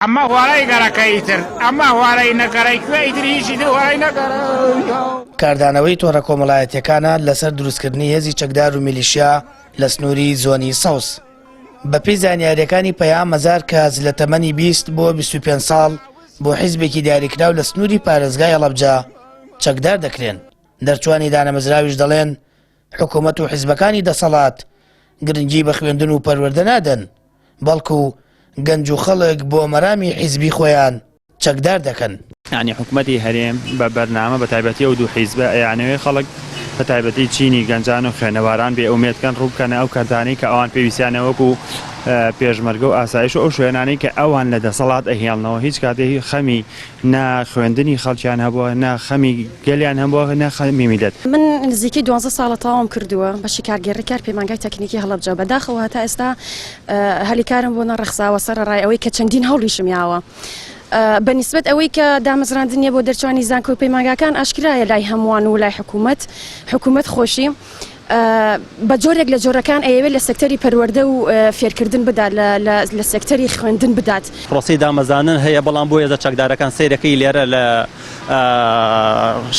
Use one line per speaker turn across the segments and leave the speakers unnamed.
ئەمە هوارای گەڕەکەیتر ئەمە هوارەی نەگەڕی کوێیتر هیچی هوارای نەگەڕ.
کاردانەوەی تۆڕە کۆمەڵایەتیەکانە لەسەر دروستکردنی هێزی چەکدار و میلیشیا لە سنووری زۆنی سەوس. بەپێی زانیاریەکانی پەیام مەزار کەس لە تەمەنی 20 بۆ 25 ساڵ بۆ حیزبێکی دیاریکراو لە سنووری پارێزگای هەڵەبجە چەکدار دەکرێن. دەرچوانی دانەمەزراویش دەڵێن حکوومەت و حیزبەکانی دەسەڵات گرنگی بە خوێندن و پەروەردە نادەن، بەڵکو گەنج و خەڵک بۆ مەرامی حیزبی خۆیان چەکدار دەکەن.
یعنی حکوومەتی هەرێم بە بەرنامە بە تایبەتی و دوو حیزبە ئەیانەوەی خەڵک بە تایبەتی چینی گەنجان و خوێنەواران بێ ئومێدکەن ڕووبکەنە ئەو کەردانەی کە ئەوان پێویستیانە وەکو پێشمەرگە و ئاسایش و ئەو شوێنانەی کە ئەوان لە دەسەڵات ئەهێڵنەوە هیچ کاتێکی خەمی نا خوێندنی خەڵکیان هەبووە نا خەمی گەلیان هەبووە نا خەمی میلەت.
من نزیکی 12 ساڵە تاوام کردووە بەشی کارگێڕی کار پەیمانگای تەکنیکی هەڵەبجە بەداخەوە هەتا ئێستا هەلیکارم بۆ نەڕەخساوە سەرڕای ئەوەی کە چەندین هەوڵیشم یاوە. بەنسبەت ئەوەی کە دامەزراندنیە بۆ دەرچوانی زانکۆ و پەیمانگاکان ئاشکرایە لای هەمووان و لای حکوومەت خۆشی بە جۆرێک لە جۆرەکان ئەوێت لە سەکتەری پەروەردە و فێرکردن بدات لە سەکتەری خوێندن بدات.
پرۆسی دامەزانن هەیە بەڵام بۆ هێزە چەکدارەکان سیرەکەی لێرە لە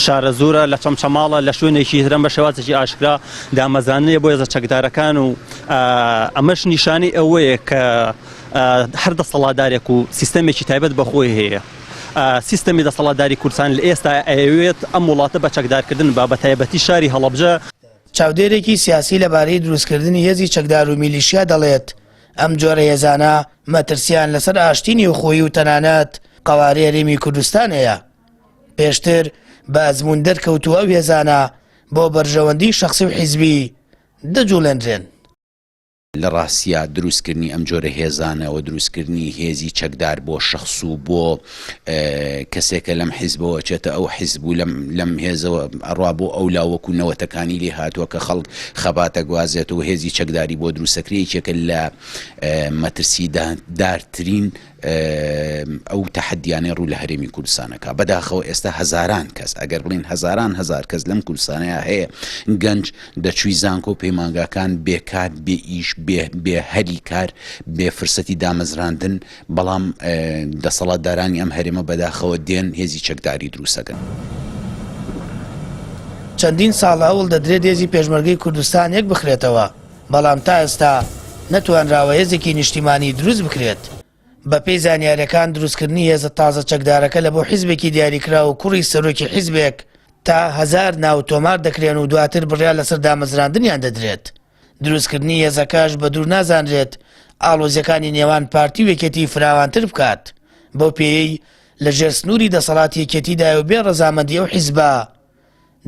شارە زورە لە چەمچەماڵە لە شوێنێکی هرم بە شێوازێکی ئاشکرا دامەزاننیە بۆ هێزە چەکدارەکان و ئەمەش نیشانی ئەوەیە کە هەر دەسەڵاتدارێک و سیستەمێکی تایبەت بەخۆی هەیە. سیستەمی دەسەڵاتداری کوردستان لە ئێستا ئەوێت ئەم وڵاتە بە چەکدارکردن با بە تایبەتی شاری هەڵەبجە.
چاودێرێکی سیاسی لەبارەی دروستکردنی هێزی چەکدار و میلیشیا دەڵێت ئەم جۆرە هێزانە مەترسیان لەسەر ئاشتینی و خۆی و تەنانەت قەوارەی هەرێمی کوردستان هەیە. پێشتر بە ئەزموون دەرکەوتووە ئەو هێزانە بۆ بەرژەوەندی شەخسی و حیزبی دەجوڵێنرێن.
لە ڕاستیە دروستکردنی ئەم جۆرە هێزانەوە دروستکردنی هێزی چەکدار بۆ شەخص و بۆ کەسێکە لەم حیزبەوە چێتە ئەو حیزب و لەم هێزەوە ئەڕوا بۆ ئەو لاوەکو نەوەتەکانی لێ هاتووە کە خەڵک خەباتە گوازێت و هێزی چەکداری بۆ دروستەکرێکێکە لە مەترسی دارترین ئەو تەحەدیانەی ڕوو لە هەرێمی کوردستانەکە. بەداخەوە ئێستا هەزاران کەس ئەگەر بڵین هەزار کەس لەم کوردستانەیە هەیە گەنج دەچووی زانکۆ و پەیمانگاکان بێکار بێ ئیش بێ هەلی کار بێ فرسەتی دامەزراندن، بەڵام دەسەڵاتدارانی ئەم هەرێمە بەداخەوە دێن هێزی چەکداری دروستەکەن.
چەندین ساڵە هەوڵ دەدرێت هێزی پێشمەرگەی کوردستان یەک بخرێتەوە، بەڵام تا ئێستا نەتوانراوە هێزێکی نیشتیمانی دروست بکرێت. بەپێی زانیاریەکان دروستکردنی هێزە تازە چەکدارەکە لە بۆ حیزبێکی دیاریکرا و کوڕی سەرۆکی حیزبێک تا 1000 ناو تۆمار دەکرێن و دواتر بڕیا لەسەر دامەزراندنیان دەدرێت. دروستکردنی هێزەکەش بە دوور نازانرێت ئاڵۆزیەکانی نێوان پارتی و یەکێتی فراوانتر بکات، بەو پێی لە ژێر سنووری دەسەڵاتی یەکێتیدای و بێ ڕەزامەندی ئەو حیزبە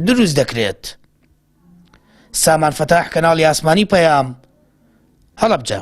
دروست دەکرێت. سامان فەتاح، کەناڵی ئاسمانی پەیام، هەڵەبجە.